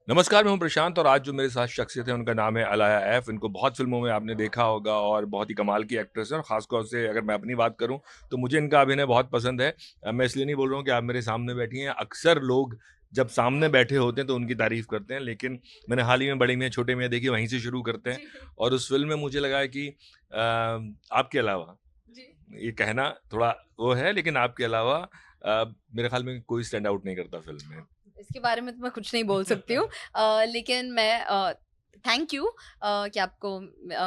नमस्कार, मैं हूं प्रशांत और आज जो मेरे साथ शख्सियत है उनका नाम है अलाया एफ। इनको बहुत फ़िल्मों में आपने देखा होगा और बहुत ही कमाल की एक्ट्रेस है और ख़ास तौर से अगर मैं अपनी बात करूं तो मुझे इनका अभिनय बहुत पसंद है। मैं इसलिए नहीं बोल रहा हूं कि आप मेरे सामने बैठी हैं। अक्सर लोग जब सामने बैठे होते हैं तो उनकी तारीफ़ करते हैं, लेकिन मैंने हाल ही में बड़ी मियाँ छोटे मियाँ देखी, वहीं से शुरू करते हैं। जी, और उस फ़िल्म में मुझे लगा है कि आपके अलावा जी। ये कहना थोड़ा वो है, लेकिन आपके अलावा मेरे ख़्याल में कोई स्टैंड आउट नहीं करता फ़िल्म में। इसके बारे में तो मैं कुछ नहीं बोल सकती हूँ। लेकिन मैं थैंक यू कि आपको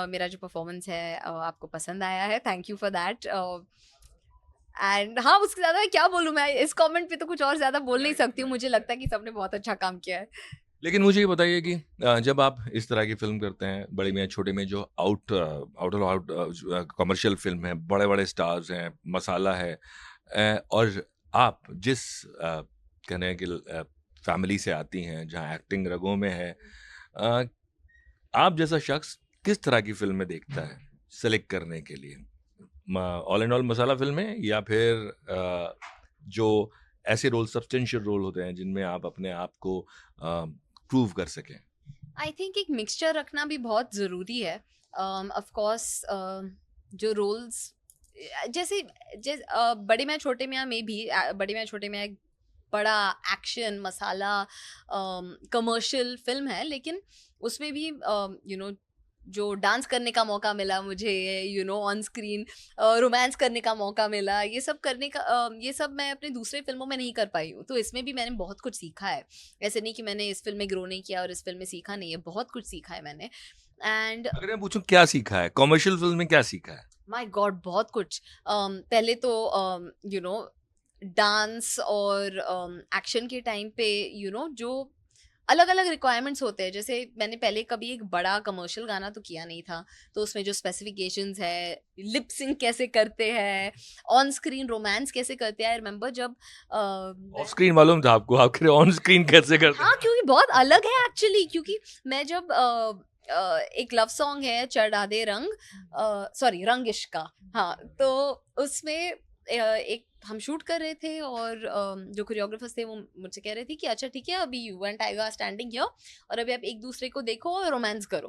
मेरा जो परफ़ॉर्मेंस है आपको पसंद आया है। Thank you for that and हाँ, उससे ज़्यादा मैं क्या बोलूँ, मैं इस कमेंट पे तो कुछ और ज़्यादा बोल नहीं राइट, सकती हूँ। राइट, मुझे राइट। लगता है कि सबने बहुत अच्छा काम किया है। लेकिन मुझे ये बताइए कि जब आप इस तरह की फ़िल्म करते हैं, बड़े मियाँ छोटे में जो out of out commercial film है, बड़े-बड़े स्टार्स हैं, मसाला है और आप जिस कहने हैं कि फैमिली से आती हैं, जहाँ एक्टिंग रगों में है, अ, आप जैसा शख्स किस तरह की फ़िल्में देखता है सेलेक्ट करने के लिए? ऑल एंड ऑल मसाला फ़िल्में या फिर जो ऐसे रोल सब्सटेंशियल रोल होते हैं जिनमें आप अपने आप को प्रूव कर सकें? आई थिंक एक मिक्सचर रखना भी बहुत ज़रूरी है। ऑफ कोर्स जो रोल्स जैसे बड़े मियाँ छोटे मियाँ में भी बड़े मियाँ छोटे मियाँ एक बड़ा एक्शन मसाला कमर्शियल फिल्म है, लेकिन उसमें भी जो डांस करने का मौका मिला मुझे, ऑन स्क्रीन रोमांस करने का मौका मिला, ये सब करने का ये सब मैं अपने दूसरे फिल्मों में नहीं कर पाई हूँ, तो इसमें भी मैंने बहुत कुछ सीखा है। ऐसे नहीं कि मैंने इस फिल्म में ग्रो नहीं किया और इस फिल्म में सीखा नहीं है, बहुत कुछ सीखा है मैंने। एंड अगर मैं पूछूँ क्या सीखा है? कमर्शियल फ़िल्म में क्या सीखा है? माय गॉड, बहुत कुछ। पहले तो डांस और एक्शन के टाइम पे जो अलग अलग रिक्वायरमेंट्स होते हैं, जैसे मैंने पहले कभी एक बड़ा कमर्शियल गाना तो किया नहीं था, तो उसमें जो स्पेसिफिकेशंस है, लिप सिंक कैसे करते हैं, ऑन स्क्रीन रोमांस कैसे करते हैं। आई रिमेम्बर जब ऑफ स्क्रीन मालूम था आपको, आखिर ऑन स्क्रीन कैसे करते हाँ, हैं? क्योंकि बहुत अलग है एक्चुअली, क्योंकि मैं जब एक लव सॉन्ग है चढ़ा दे रंग, सॉरी रंग इश्क का। हाँ, तो उसमें एक हम शूट कर रहे थे और जो कोरियोग्राफर्स थे वो मुझसे कह रहे थे कि अच्छा ठीक है, अभी you and Tiger are standing here और अभी आप एक दूसरे को देखो और रोमांस करो।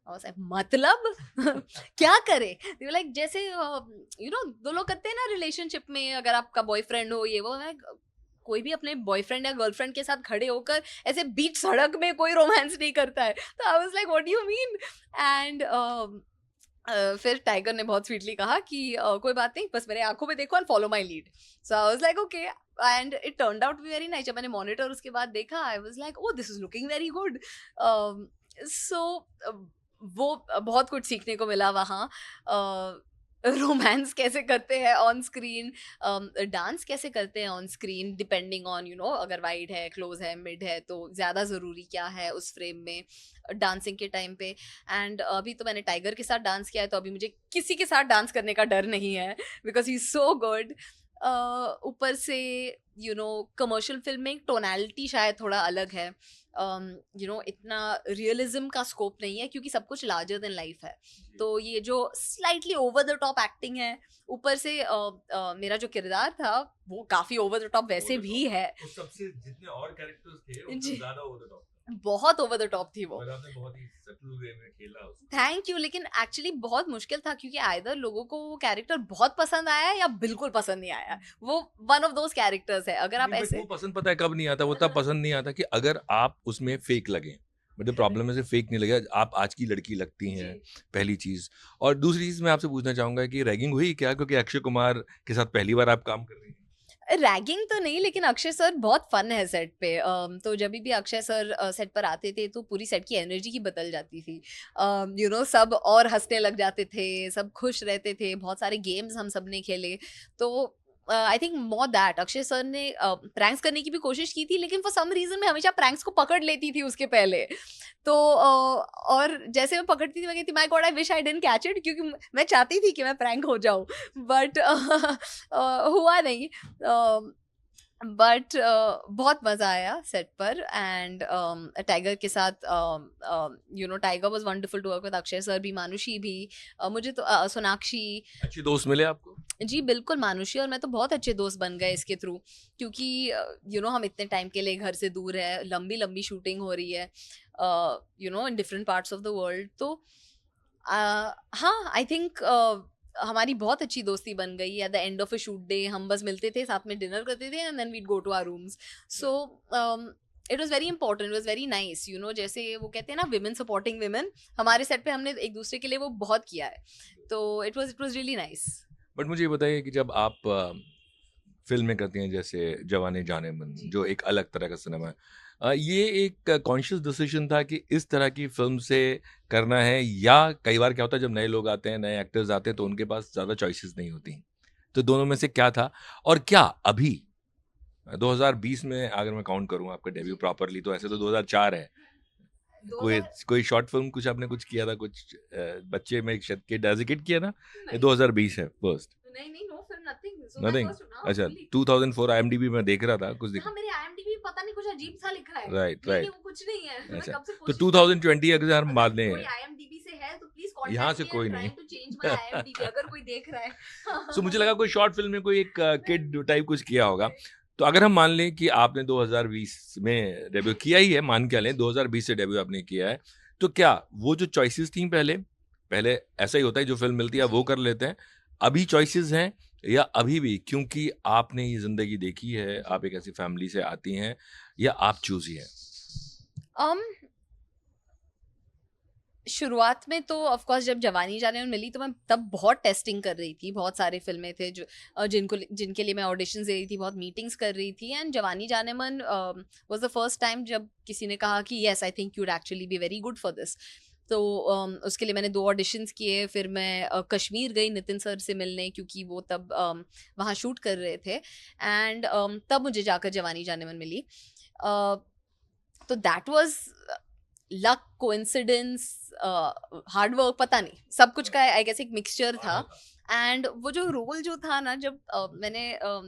आई वाज लाइक मतलब क्या करें? दे वर लाइक जैसे दो लोग करते हैं ना रिलेशनशिप में, अगर आपका बॉयफ्रेंड हो ये वो, मैं कोई भी अपने बॉयफ्रेंड या गर्लफ्रेंड के साथ खड़े होकर ऐसे बीच सड़क में कोई रोमांस नहीं करता है। तो आई was like what do you mean? And फिर टाइगर ने बहुत स्वीटली कहा कि कोई बात नहीं, बस मेरे आंखों में देखो and follow my lead. So I was like okay, and it turned out very nice. जब मैंने मॉनिटर उसके बाद देखा, I was like oh this is looking very good. So वो बहुत कुछ सीखने को मिला वहाँ। रोमांस कैसे करते हैं ऑन स्क्रीन, डांस कैसे करते हैं ऑन स्क्रीन, डिपेंडिंग ऑन अगर वाइड है, क्लोज है, मिड है, तो ज़्यादा ज़रूरी क्या है उस फ्रेम में डांसिंग के टाइम पे। एंड अभी तो मैंने टाइगर के साथ डांस किया है, तो अभी मुझे किसी के साथ डांस करने का डर नहीं है, because he is so good. ऊपर से कमर्शियल फिल्म में टोनैलिटी शायद थोड़ा अलग है। इतना रियलिज्म का स्कोप नहीं है, क्योंकि सब कुछ लार्जर देन लाइफ है। जी। तो ये जो slightly over the top acting है, ऊपर से मेरा जो किरदार था वो काफी ओवर द टॉप ओवर वैसे द भी टॉप। है। उस सबसे जितने और कैरेक्टर्स थे उनसे जी, ज़्यादा ओवर द टॉप था। बहुत ओवर द टॉप थी वो। मगर आपने बहुत ही सटल वे में खेला उसको। थैंक यू, लेकिन एक्चुअली बहुत मुश्किल था, क्योंकि आइदर लोगों को वो कैरेक्टर बहुत पसंद आया है या बिल्कुल पसंद नहीं आया। वो वन ऑफ दोज कैरेक्टर्स है, अगर आप नहीं, बट वो ऐसे पसंद पता है कब नहीं आता? वो तब पसंद नहीं आता कि अगर आप उसमें फेक लगें। बट द प्रॉब्लम है सिर्फ फेक नहीं लगे, आप आज की लड़की लगती जी। हैं, पहली चीज़। और दूसरी चीज़ मैं आपसे पूछना चाहूँगा कि रैगिंग हुई क्या? क्योंकि अक्षय कुमार के साथ पहली बार आप काम कर रही हैं। रैगिंग तो नहीं, लेकिन अक्षय सर बहुत फन है सेट पे। तो जब भी अक्षय सर सेट पर आते थे तो पूरी सेट की एनर्जी ही बदल जाती थी। सब और हंसने लग जाते थे, सब खुश रहते थे, बहुत सारे गेम्स हम सब ने खेले। तो I think more that Akshay sir ने प्रैंक्स करने की भी कोशिश की थी, लेकिन फॉर सम रीजन मैं हमेशा प्रैंक्स को पकड़ लेती थी उसके पहले। तो और जैसे मैं पकड़ती थी मैं कहती my God I wish I didn't catch it, क्योंकि मैं चाहती थी कि मैं प्रैंक हो जाऊं, बट हुआ नहीं। बट बहुत मज़ा आया सेट पर। एंड टाइगर के साथ Tiger was wonderful to work with, Akshay sir भी, मानुषी भी, मुझे तो सोनाक्षी। अच्छे दोस्त मिले आपको? जी, बिल्कुल मानुषी और मैं तो बहुत अच्छे दोस्त बन गए इसके थ्रू, क्योंकि हम इतने टाइम के लिए घर से दूर है, लंबी-लंबी शूटिंग हो रही है in different parts of the world. तो हाँ, आई थिंक हमारी बहुत अच्छी दोस्ती बन गई। At the end of a shoot day हम बस मिलते थे, साथ में डिनर करते थे and then we'd go to our rooms. So it was very important, it was very nice जैसे वो कहते हैं ना विमेन सपोर्टिंग विमेन, हमारे सेट पे हमने एक दूसरे के लिए वो बहुत किया है। तो it was really nice. But मुझे ये बताइए कि जब आप फ़िल्में करती हैं जैसे जवानी जानेमन जी। जो एक अलग तरह का सिनेमा है। ये एक कॉन्शियस डिसीजन था कि इस तरह की फ़िल्म से करना है या कई बार क्या होता है जब नए लोग आते हैं, नए एक्टर्स आते हैं तो उनके पास ज़्यादा चॉइसेस नहीं होती। तो दोनों में से क्या था? और क्या अभी 2020 में अगर मैं काउंट करूँ आपका डेब्यू प्रॉपरली तो ऐसे तो 2004 है। कोई 2000 कोई शॉर्ट फ़िल्म कुछ आपने कुछ किया था कुछ बच्चे में शायद किड एज़ अ किड किया ना? ये नहीं, 2020 है फर्स्ट। नहीं, नहीं, no film nothing. So my nothing? First अच्छा फुल्ली। 2004 आईएमडीबी में देख रहा था कुछ दिख हाँ, मेरे आईएमडीबी पता नहीं कुछ अजीब सा लिखा है। राइट, नहीं, नहीं, राइट। वो कुछ नहीं है। मैं अच्छा, कब से तो कोशिश कर रही हूँ। 2020 अगर हम मान अगर कोई लें आईएमडीबी से है तो प्लीज यहाँ कांटेक्ट से मी, आई एम कोई नहीं। Trying to change my IMDb अगर कोई देख रहा सो मुझे है। लगा कोई शॉर्ट फ़िल्म में कोई एक किड टाइप कुछ किया होगा। तो अगर हम मान लें कि आपने 2020 में डेब्यू किया ही है, मान के लें 2020 से डेब्यू आपने किया है, तो क्या वो जो चॉइसेस थी पहले, पहले ऐसा ही होता है जो फ़िल्म मिलती है वो कर लेते हैं, अभी चॉइसेस हैं या अभी भी क्योंकि आपने ये ज़िंदगी देखी है, आप एक ऐसी फैमिली से आती हैं या आप चूज़ी हैं? um शुरुआत में तो ऑफ कोर्स जब जवानी जानेमन मिली तो मैं तब बहुत टेस्टिंग कर रही थी। बहुत सारे फ़िल्में थे जो जिनके लिए मैं ऑडिशंस दे रही थी, बहुत मीटिंग्स कर रही थी एंड जवानी Jaaneman was the first time जब किसी ने कहा कि yes I think you would actually be very good for this. तो उसके लिए मैंने 2 ऑडिशंस किए, फिर मैं कश्मीर गई नितिन सर से मिलने क्योंकि वो तब वहाँ शूट कर रहे थे एंड तब मुझे जाकर जवानी जानेमन मिली। अ, तो that was luck, coincidence, hard work, पता नहीं, सब कुछ का आई गेस एक मिक्सचर था। एंड वो जो रोल जो था ना, जब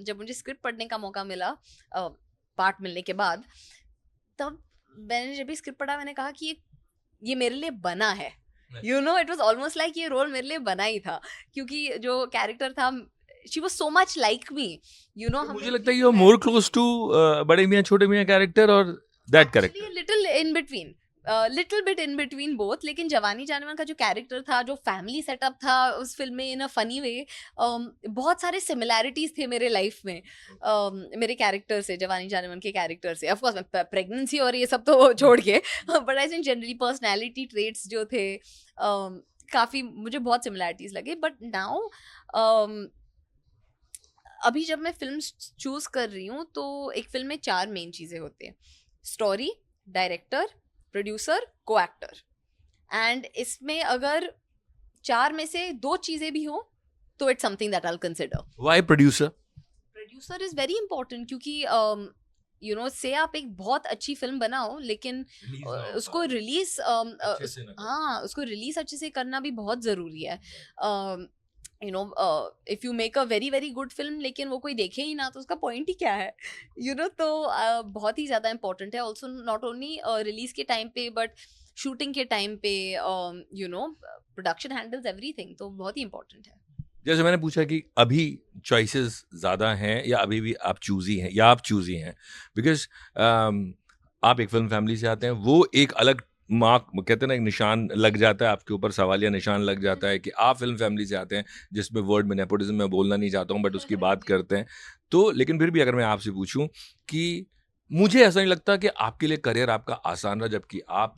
जब मुझे स्क्रिप्ट पढ़ने का मौका मिला पार्ट मिलने के बाद, तब मैंने जब भी स्क्रिप्ट पढ़ा मैंने कहा कि ये मेरे लिए बना है। इट वाज ऑलमोस्ट लाइक ये रोल मेरे लिए बना ही था, क्योंकि जो कैरेक्टर था she was so much like me. तो हम मुझे लोग लगता है की you are more close to Bade Miyan Chhote Miyan character और that actually character. Little in between, little bit in between both. लेकिन जवानी जानेमन का जो कैरेक्टर था, जो फैमिली सेटअप था उस फिल्म में इन अ फनी वे, बहुत सारे सिमिलैरिटीज थे मेरे लाइफ में मेरे कैरेक्टर से, जवानी जानेमन के कैरेक्टर से। ऑफ कोर्स प्रेगनेंसी और ये सब तो छोड़ के but I think generally personality traits जो थे काफी मुझे बहुत सिमिलैरिटीज लगे। बट नाउ अभी जब मैं फिल्म चूज कर रही हूँ तो एक फिल्म में 4 मेन चीजें होती हैं: स्टोरी, डायरेक्टर, प्रोड्यूसर, को एक्टर। एंड इसमें अगर 4 में से 2 चीजें भी हो तो it's something that I will consider. Why producer? Producer is very important क्योंकि से आप एक बहुत अच्छी फिल्म बनाओ लेकिन उसको रिलीज अच्छे से ना करो। हाँ, उसको रिलीज अच्छे से करना भी बहुत जरूरी है। If you make a very very good film लेकिन वो कोई देखे ही ना तो उसका पॉइंट ही क्या है। तो बहुत ही ज्यादा इंपॉर्टेंट है। ऑल्सो नॉट ओनली रिलीज के टाइम पे बट शूटिंग के टाइम पे प्रोडक्शन हैंडल्स एवरीथिंग, तो बहुत ही इंपॉर्टेंट है। जैसे मैंने पूछा कि अभी चॉइसेस ज़्यादा हैं या अभी भी आप चूज़ी हैं या आप चूज़ी हैं? बिकॉज़ आप एक फ़िल्म फैमिली से आते हैं, वो एक अलग मार्क कहते हैं ना एक निशान लग जाता है आपके ऊपर, सवालिया निशान लग जाता है कि आप फ़िल्म फैमिली से आते हैं, जिसमें वर्ड में नेपोटिज़्म मैं बोलना नहीं चाहता हूँ बट उसकी बात करते हैं। तो लेकिन फिर भी अगर मैं आपसे पूछूँ कि मुझे ऐसा नहीं लगता कि आपके लिए करियर आपका आसान रहा जबकि आप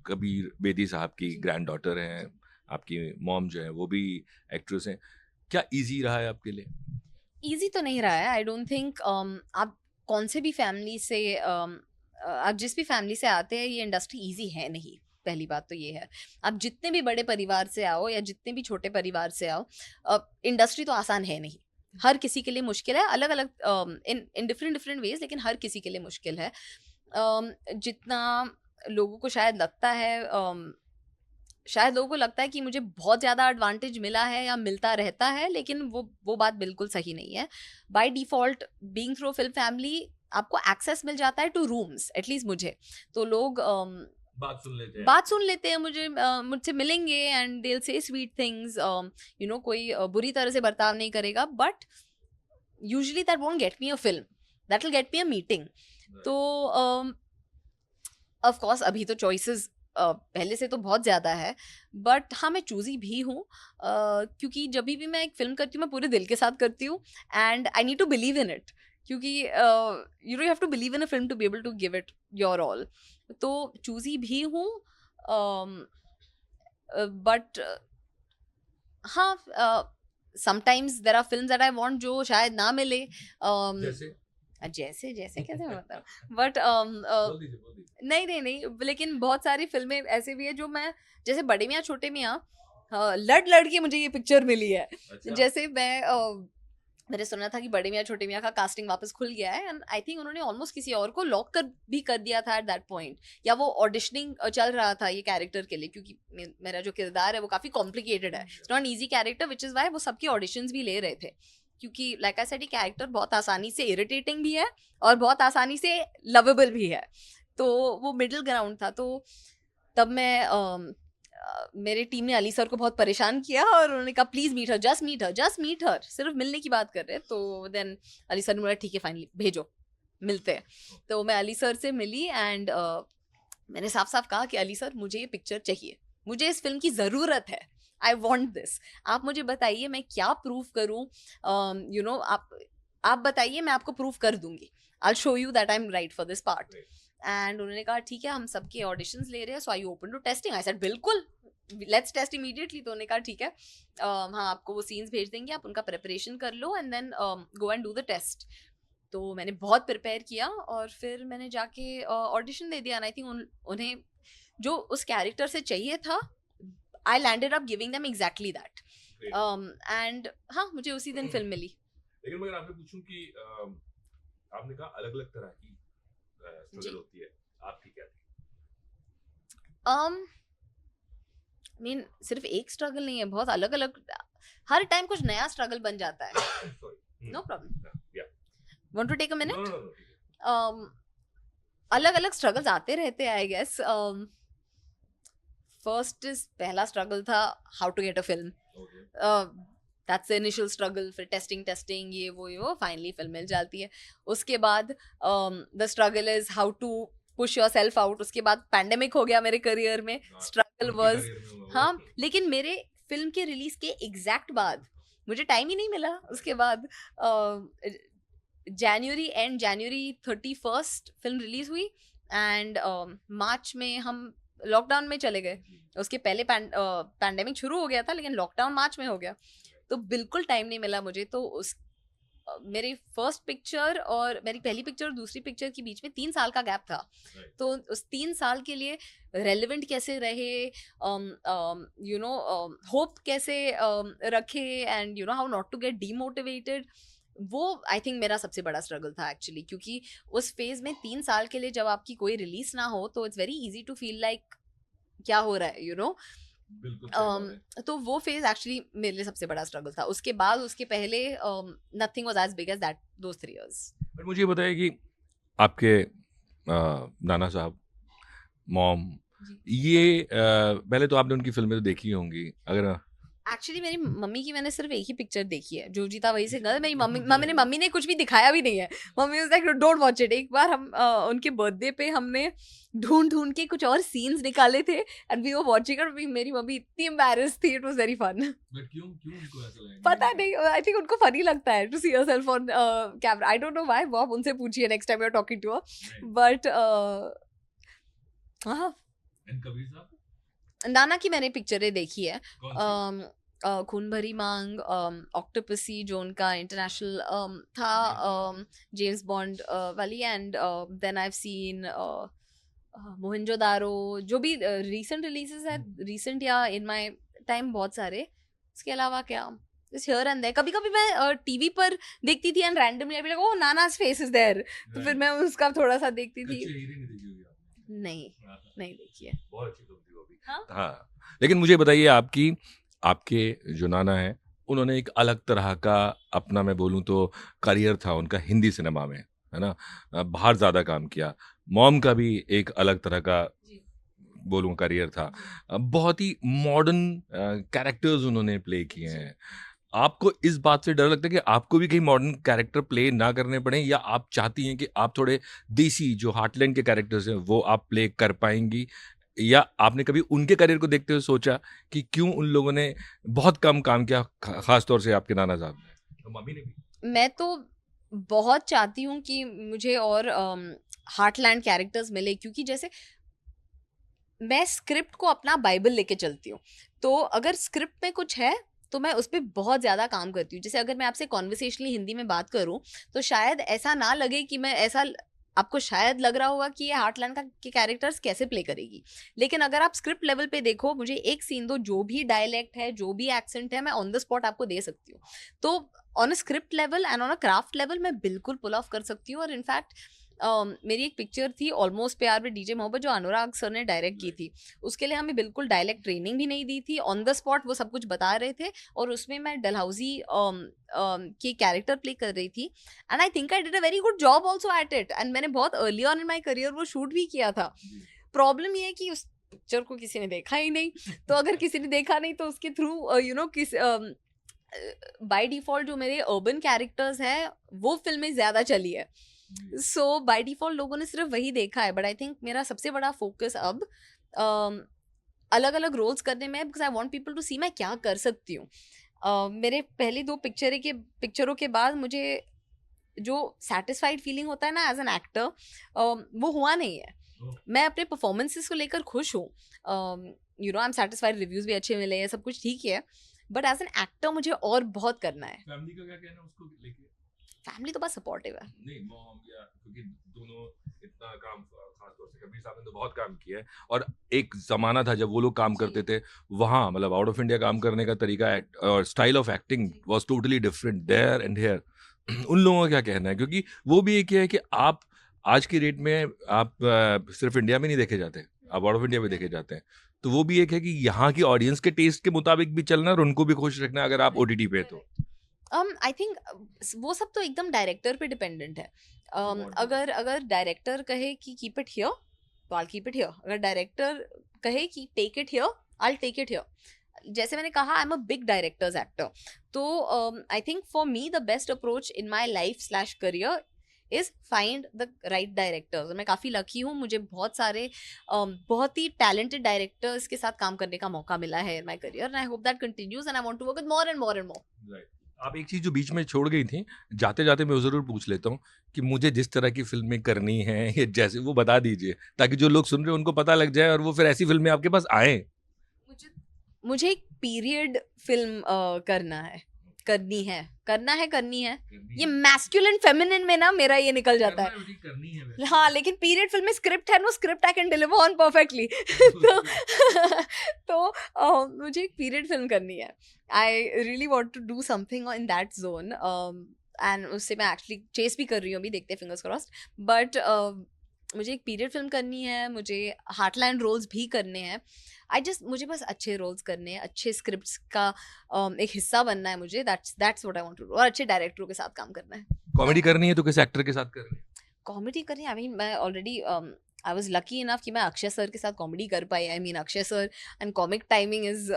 कबीर बेदी साहब की ग्रैंडडॉटर हैं, आपकी मॉम जो है वो भी एक्ट्रेस हैं। क्या ईज़ी रहा है आपके लिए? इजी तो नहीं रहा है, आई डोंट थिंक। आप कौन से भी फैमिली से आप जिस भी फैमिली से आते हैं, ये इंडस्ट्री इजी है नहीं। पहली बात तो ये है, आप जितने भी बड़े परिवार से आओ या जितने भी छोटे परिवार से आओ, इंडस्ट्री तो आसान है नहीं। हर किसी के लिए मुश्किल है, अलग अलग इन इन डिफरेंट डिफरेंट वेज, लेकिन हर किसी के लिए मुश्किल है। जितना लोगों को शायद लगता है, शायद लोगों को लगता है कि मुझे बहुत ज़्यादा एडवांटेज मिला है या मिलता रहता है, लेकिन वो बात बिल्कुल सही नहीं है। By default being through film family आपको एक्सेस मिल जाता है टू रूम्स, एटलीस्ट मुझे। तो लोग बात सुन लेते हैं, मुझसे मिलेंगे and they will say sweet things, you know, कोई बुरी तरह से बर्ताव नहीं करेगा, but usually that won't get me a film, that will get me a meeting. तो ऑफ कोर्स अभी तो चॉइसेस पहले से तो बहुत ज़्यादा है, बट हाँ मैं चूजी भी हूँ, क्योंकि जब भी मैं एक फिल्म करती हूँ मैं पूरे दिल के साथ करती हूँ, and I need to believe in it, क्योंकि you know have to believe in a film to be able to give it your all. तो चूजी भी हूँ, बट हाँ sometimes there are film that I want जो शायद ना मिले. जैसे जैसे जैसे कैसे मैं बताऊँ, बट नहीं नहीं नहीं, लेकिन बहुत सारी फिल्में ऐसे भी है जो मैं, जैसे बड़े मियाँ छोटे मियाँ, लड़ लड़ के मुझे ये पिक्चर मिली है. अच्छा. जैसे मैंने सुना था कि बड़े मियाँ छोटे मियाँ का कास्टिंग वापस खुल गया है, एंड आई थिंक उन्होंने ऑलमोस्ट किसी और को लॉक भी कर दिया था एट दैट पॉइंट, या वो ऑडिशनिंग चल रहा था ये कैरेक्टर के लिए, क्योंकि मेरा जो किरदार है वो काफी कॉम्प्लिकेटेड है, it's not easy character, which is why वो सबके ऑडिशंस भी ले रहे थे, क्योंकि लाइक आई सेड ये कैरेक्टर बहुत आसानी से इरिटेटिंग भी है और बहुत आसानी से लवेबल भी है, तो वो मिडिल ग्राउंड था. तो तब मैं मेरे टीम ने अली सर को बहुत परेशान किया और उन्होंने कहा please meet her, just meet her, just meet her, सिर्फ मिलने की बात कर रहे हैं. तो देन अली सर ने बोला ठीक है फाइनली भेजो, मिलते हैं. तो मैं अली सर से मिली एंड मैंने साफ साफ कहा कि अली सर मुझे ये पिक्चर चाहिए, मुझे इस फिल्म की ज़रूरत है, आई वॉन्ट दिस, आप मुझे बताइए मैं क्या प्रूव करूँ, यू नो आप बताइए मैं आपको प्रूव कर दूंगी, I show you that I am right for this part. And उन्होंने कहा ठीक है हम सबके ऑडिशंस ले रहे हैं, so I open to testing. I said बिल्कुल लेट्स टेस्ट इमीडिएटली. तो उन्होंने कहा ठीक है हाँ आपको वो सीन्स भेज देंगे, आप उनका प्रिपरेशन कर लो and then go and do the test. तो मैंने बहुत प्रिपेयर किया और फिर मैंने जाके ऑडिशन दे दिया, एंड आई थिंक उन्हें जो उस कैरेक्टर से चाहिए था, I landed up giving them exactly that. And हाँ मुझे उसी दिन फिल्म मिली. लेकिन मगर आपसे पूछूं कि आपने कहा अलग-अलग तरह की स्ट्रगल होती है, आपकी क्या थी? मीन सिर्फ एक स्ट्रगल नहीं है, बहुत अलग अलग, हर टाइम कुछ नया स्ट्रगल बन जाता है. No problem, want to take a minute. अलग अलग स्ट्रगल्स आते रहते हैं आई गेस. फर्स्ट इज पहला स्ट्रगल था how to get a film, that's the initial struggle. फिर टेस्टिंग ये वो फाइनली फिल्म मिल जाती है. उसके बाद the struggle is how to push yourself out. उसके बाद पैंडेमिक हो गया मेरे करियर में, स्ट्रगल वाज, हाँ लेकिन मेरे फिल्म के रिलीज के एग्जैक्ट बाद मुझे टाइम ही नहीं मिला. उसके बाद जनवरी 31 फिल्म रिलीज हुई एंड मार्च में हम लॉकडाउन में चले गए. उसके पहले पैंडेमिक शुरू हो गया था लेकिन लॉकडाउन मार्च में हो गया, तो बिल्कुल टाइम नहीं मिला मुझे. तो उस मेरी फर्स्ट पिक्चर और मेरी पहली पिक्चर और दूसरी पिक्चर के बीच में 3 साल का गैप था. तो उस 3 साल के लिए रेलेवेंट कैसे रहे, यू नो होप कैसे रखे, and you know how not to get demotivated, वो आई थिंक मेरा सबसे बड़ा स्ट्रगल था एक्चुअली. क्योंकि उस फेज में 3 साल के लिए जब आपकी कोई रिलीज ना हो तो it's very easy to feel like क्या हो रहा है, यू नो. तो वो फेज एक्चुअली मेरे लिए सबसे बड़ा स्ट्रगल था. उसके बाद उसके पहले nothing was as big as that those 3 years. But मुझे ये बताइए कि आपके नाना साहब, मॉम, ये पहले तो आपने उनकी फिल्में तो देखी होंगी, अगर एक्चुअली मेरी मम्मी की मैंने सिर्फ एक ही पिक्चर देखी है, जो जीता वही से गया. मेरी मम्मी ने कुछ भी दिखाया भी नहीं है. Mummy was like don't watch it. एक बार हम उनके बर्थडे पे हमने ढूंढ के कुछ और सीन्स निकाले थे and we were watching it. मेरी मम्मी इतनी एम्बैरेस्ड थी, it was very fun. But क्यों उनको ऐसा लगा? पता नहीं, आई थिंक उनको फनी लगता है to see yourself on camera. I don't know why. वो आप उनसे पूछिए next time you are talking to her. But हाँ एंड कबीर साहब, नाना की मैंने पिक्चरें देखी है. खून भरी मांग, ऑक्टोपसी जो उनका इंटरनेशनल था, जेम्स बॉन्ड वाली, and then I have seen Mohenjo Daro, जो भी रीसेंट रिलीजेस है, रीसेंट या इन माय टाइम बहुत सारे. उसके अलावा क्या हियर एंड देयर, कभी कभी मैं टीवी पर देखती थी and randomly I be like oh Nana's face is there, तो फिर मैं उसका थोड़ा सा देखती थी. नहीं देखी है. बहुत अच्छी फिल्म थी वो भी. हाँ? हाँ, लेकिन मुझे बताइए आपके जो नाना है उन्होंने एक अलग तरह का अपना, मैं बोलूँ तो करियर था उनका हिंदी सिनेमा में, है ना. बाहर ज़्यादा काम किया. मॉम का भी एक अलग तरह का बोलूँ करियर था। बहुत ही मॉडर्न कैरेक्टर्स उन्होंने प्ले किए हैं। आपको इस बात से डर लगता है कि आपको भी कहीं मॉडर्न कैरेक्टर प्ले ना करने पड़े, या आप चाहती हैं कि आप थोड़े देसी जो हार्टलैंड के कैरेक्टर्स हैं वो आप प्ले कर पाएँगी? या आपने कभी उनके करियर को देखते हुए सोचा कि क्यों उन लोगों ने बहुत कम काम किया, ख़ास तौर से आपके नाना साहब ने? तो मम्मी ने भी? मैं तो बहुत चाहती हूँ कि मुझे और हार्टलैंड कैरेक्टर्स मिले, क्योंकि जैसे मैं स्क्रिप्ट को अपना बाइबल लेके चलती हूँ। तो अगर स्क्रिप्ट में कुछ है तो मैं उस पे बहुत ज़्यादा काम करती हूँ। जैसे अगर मैं आपसे कॉन्वर्सेशनली हिंदी में बात करूँ तो शायद ऐसा ना लगे कि मैं ऐसा, आपको शायद लग रहा होगा कि ये हार्टलैंड का के कैरेक्टर्स कैसे प्ले करेगी। लेकिन अगर आप स्क्रिप्ट लेवल पे देखो, मुझे एक सीन दो, जो भी डायलेक्ट है, जो भी एक्सेंट है, मैं ऑन द स्पॉट आपको दे सकती हूँ। तो on a script level and on a craft level मैं बिल्कुल पुल ऑफ कर सकती हूँ। और इनफैक्ट मेरी एक पिक्चर थी ऑलमोस्ट प्यार विद डीजे मोहब्बत, जो अनुराग सर ने डायरेक्ट की थी। उसके लिए हमें बिल्कुल डायलेक्ट ट्रेनिंग भी नहीं दी थी, ऑन द स्पॉट वो सब कुछ बता रहे थे। और उसमें मैं डलहौजी की कैरेक्टर प्ले कर रही थी, and I think I did a very good job also at it. And मैंने बहुत early on in my career वो शूट भी किया था। प्रॉब्लम ये है कि उस पिक्चर को किसी ने देखा ही नहीं। तो अगर किसी ने देखा नहीं तो उसके थ्रू किस बाय डिफॉल्ट जो मेरे अर्बन कैरेक्टर्स हैं वो फिल्में ज्यादा चली है। सो बाय डिफॉल्ट लोगों ने सिर्फ वही देखा है। बट आई थिंक मेरा सबसे बड़ा फोकस अब अलग अलग रोल्स करने में है, because I want people to see मैं क्या कर सकती हूँ। मेरे पहली दो पिक्चरों के बाद मुझे जो सेटिस्फाइड फीलिंग होता है ना एज एन एक्टर, वो हुआ नहीं है। मैं अपने परफॉर्मेंसेस को लेकर खुश हूँ। आई एम सेटिस्फाइड, रिव्यूज भी अच्छे मिले हैं, सब कुछ ठीक है। बट एज एन एक्टर मुझे और बहुत करना है। फैमिली का क्या कहना है उसको लेके? फैमिली तो बस सपोर्टिव है। नहीं, मॉम या क्योंकि दोनों इतना काम, खास तौर से कबीर साहब ने तो बहुत काम किया है, और एक ज़माना था जब वो लोग काम करते थे, वहाँ मतलब आउट ऑफ इंडिया काम करने का तरीका और style of acting was totally different there and here. उन लोगों का क्या कहना है? क्योंकि वो भी एक ये है कि आप आज की डेट में आप सिर्फ इंडिया में नहीं देखे जाते, आप आउट ऑफ इंडिया भी देखे जाते हैं। तो वो भी एक है कि यहाँ की ऑडियंस के टेस्ट के मुताबिक भी चलना और उनको भी खुश रखना अगर आप ओटीटी पे हैं तो। आई थिंक वो सब तो एकदम डायरेक्टर पे डिपेंडेंट है। अगर अगर डायरेक्टर कहे कि कीप इट हियर तो आई कीप इट हियर। अगर डायरेक्टर कहे कि take it here, I take it here. जैसे मैंने कहा, I am a big directors actor. तो I think for me the best approach in my life slash career is find the right directors. मैं काफ़ी lucky हूँ, मुझे बहुत सारे बहुत ही टैलेंटेड डायरेक्टर्स के साथ काम करने का मौका मिला है in my career, and I hope that continues and I want to work with more and more and more. आप एक चीज़ जो बीच में छोड़ गई थी, जाते-जाते मैं वो ज़रूर पूछ लेता हूँ कि मुझे जिस तरह की फ़िल्में करनी हैं या जैसे वो बता दीजिए, ताकि जो लोग सुन रहे हैं उनको पता लग जाए और वो फिर ऐसी फ़िल्में आपके पास आएँ। मुझे मुझे एक पीरियड फिल्म करनी है। ये मैस्कुलिन फेमिनिन में ना मेरा ये निकल जाता है। करनी है वैसे। हाँ, लेकिन पीरियड फिल्म में स्क्रिप्ट है, no script I can deliver on perfectly. तो तो मुझे एक पीरियड फिल्म करनी है। I really want to do something in that zone, and उससे मैं एक्चुअली चेस भी कर रही हूँ अभी, देखते हैं, फिंगर्स क्रॉस्ड। बट मुझे एक पीरियड फिल्म करनी है, मुझे हार्टलैंड रोल्स भी करने हैं। मुझे बस अच्छे रोल्स करने हैं, अच्छे स्क्रिप्ट्स का एक हिस्सा बनना है मुझे। That's what I want to do. और अच्छे डायरेक्टरों के साथ काम करना है। कॉमेडी करनी है तो किस एक्टर के साथ करनी है? कॉमेडी करनी, आई मीन मैं already I was lucky enough कि मैं अक्षय सर के साथ कॉमेडी कर पाई। I mean Akshay sir and comic timing is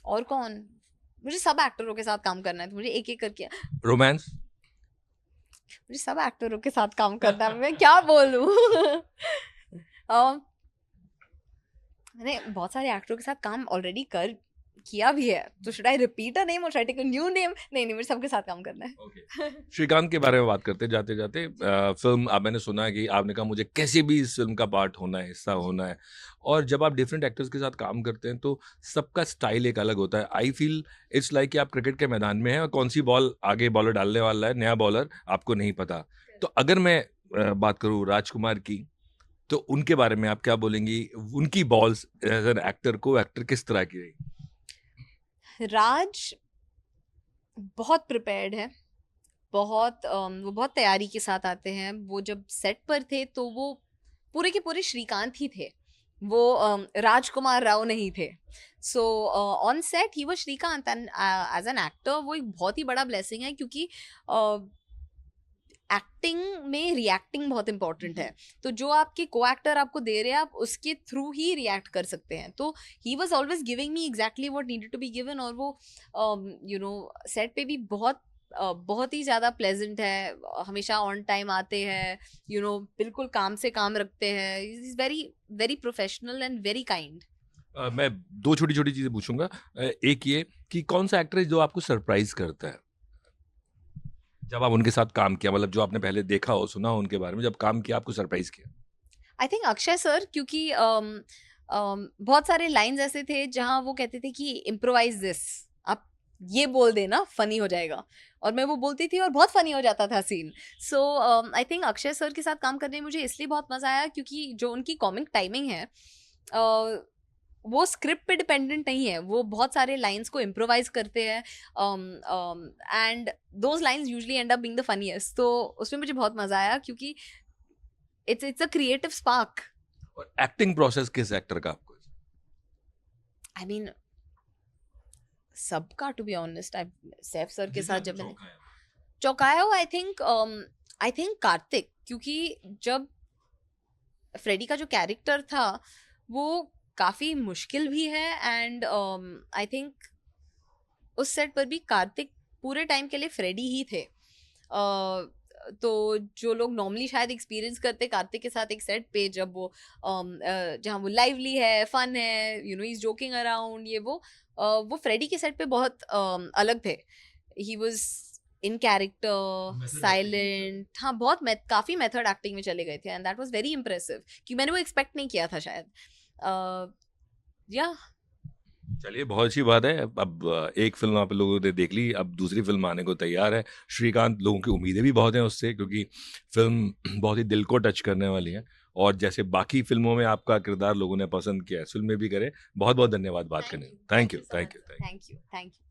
और कौन, मुझे सब एक्टरों के साथ काम करना है, तो मुझे एक एक करके, रोमांस? मुझे सब एक्टरों के साथ काम करना है, मैं क्या बोलूं। मैंने बहुत सारे एक्टरों के साथ काम ऑलरेडी किया भी है, तो should I repeat a name or try take a new name? नहीं, मुझे सबके साथ काम करना है। ओके। श्रीकांत के बारे में बात करते जाते-जाते, फ़िल्म अब मैंने सुना है कि आपने कहा मुझे कैसे भी इस फ़िल्म का पार्ट होना है, हिस्सा होना है, और जब आप डिफरेंट एक्टर्स के साथ काम करते हैं तो सबका स्टाइल एक अलग होता है। आई फ़ील इट्स लाइक कि आप क्रिकेट के मैदान में हैं और कौन-सी बॉल आगे बॉलर डालने वाला है, नया बॉलर, आपको नहीं पता। तो अगर मैं बात करूँ राजकुमार की, तो उनके बारे में आप क्या बोलेंगी? उनकी बॉल्स एज़ एन एक्टर, को-एक्टर किस तरह की रही? राज बहुत प्रिपेयर्ड है, वो बहुत तैयारी के साथ आते हैं। वो जब सेट पर थे तो वो पूरे के पूरे श्रीकांत ही थे, वो राजकुमार राव नहीं थे। सो ऑन सेट ही वो Srikanth, and as an actor वो एक बहुत ही बड़ा ब्लेसिंग है, क्योंकि एक्टिंग में रिएक्टिंग बहुत इंपॉर्टेंट है, तो जो आपके को एक्टर आपको दे रहे हैं आप उसके थ्रू ही रिएक्ट कर सकते हैं, तो he was always giving me exactly what needed to be given, और वो सेट पे भी बहुत ही ज़्यादा प्लेजेंट है, हमेशा ऑन टाइम आते हैं, बिल्कुल काम से काम रखते हैं, is very very professional and very kind. मैं 2 छोटी-छोटी चीज़ें पूछूँगा। एक ये कि कौन-सा एक्टर है जो आपको सरप्राइज़ करता है? जब आप उनके साथ काम किया, मतलब जो आपने पहले देखा हो, सुना हो उनके बारे में, जब काम किया आपको सरप्राइज़ किया? आई थिंक अक्षय सर, क्योंकि बहुत सारे लाइंस ऐसे थे जहाँ वो कहते थे कि इम्प्रोवाइज दिस, आप ये बोल देना फनी हो जाएगा, और मैं वो बोलती थी और बहुत फनी हो जाता था scene. So I think Akshay sir के साथ काम करने में मुझे इसलिए बहुत मजा आया क्योंकि जो उनकी कॉमिक टाइमिंग है वो स्क्रिप्ट पे डिपेंडेंट नहीं है, वो बहुत सारे लाइंस को इम्प्रोवाइज करते हैं, and those lines usually end up being the funniest, तो उसमें मुझे बहुत मजा आया क्योंकि इट्स अ क्रिएटिव स्पार्क। और एक्टिंग प्रोसेस किस एक्टर का आपको? आई मीन सबका, to be honest, Saif sir के साथ जब मैंने चौंकाया हो, आई थिंक कार्तिक, क्योंकि जब फ्रेडी का जो कैरेक्टर था वो काफी मुश्किल भी है, एंड आई थिंक उस सेट पर भी कार्तिक पूरे टाइम के लिए फ्रेडी ही थे। तो जो लोग नॉर्मली शायद एक्सपीरियंस करते कार्तिक के साथ एक सेट पे, जब वो जहाँ वो लाइवली है, फन है, इज जोकिंग अराउंड, वो फ्रेडी के सेट पे बहुत अलग थे। He was in character, silent, हाँ, काफी मेथड एक्टिंग में चले गए थे, and that was very impressive कि मैंने वो एक्सपेक्ट नहीं किया था शायद। या चलिए, बहुत अच्छी बात है। अब एक फ़िल्म आप लोगों ने देख ली, अब दूसरी फ़िल्म आने को तैयार है। श्रीकांत, लोगों की उम्मीदें भी बहुत हैं उससे, क्योंकि फ़िल्म बहुत ही दिल को टच करने वाली है, और जैसे बाकी फ़िल्मों में आपका किरदार लोगों ने पसंद किया है, इस फ़िल्म में भी करें। बहुत-बहुत धन्यवाद बात करने थैंक के यू, लिए। Thank thank you, you so thank much, you, thank you. Thank you, thank you.